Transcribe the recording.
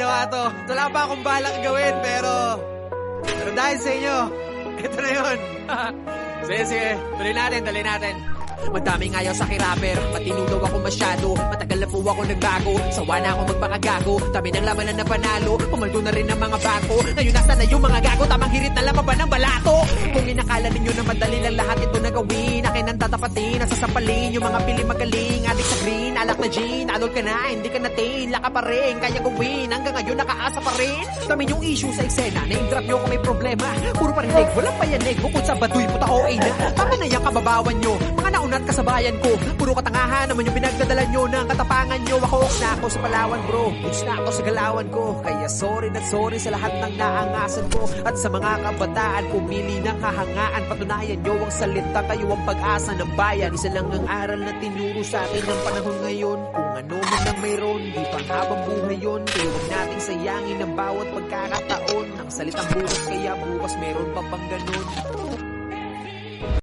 ginawa to. Wala pa akong balak gawin, pero dahil sa inyo, ito na yun. Sige, tuloy natin. Madaming ayaw sa kirapper, matino daw ako masyado. Matagal na po ako nagbago, sawa na ako magpakagago. Dami ng labanan na panalo, pumaldo na rin ang mga bago. Ngayon nasa na yung mga gago, tamang hirit na lamang ba ng balato? Kung inakala ninyo na madali lang lahat ito na gawin, akin ang tatapatin, nasasampalin yung mga pili magaling. Adik sa green, alak na gin, alol ka na, hindi ka natin, laka pa rin, kaya gawin. Hanggang ngayon nakaasa pa rin. Dami yung issue sa eksena, name drop nyo kung may problema. Puro parinig, walang payanig, bukod sa baduy, puta o na. Tama na yung kababawan nyo, mga naunat kasabayan ko. Puro katangahan naman yung pinagdadala nyo ng katapangan nyo. Ako na ako sa Palawan bro, goods na ako sa galawan ko. Kaya sorry sa lahat ng naangasan ko. At sa mga kabataan pumili ng kahangaan, patunayan nyo ang salita, kayo ang pag-asa ng bayan. Isa lang ang aral na tinuro sa atin ng panahon ngayon. Kung ano man ang mayroon, di pang habang buhay yun. Kaya huwag nating sayangin ang bawat pagkakataon. Ang salitang bukas, kaya bukas meron pa bang ganun.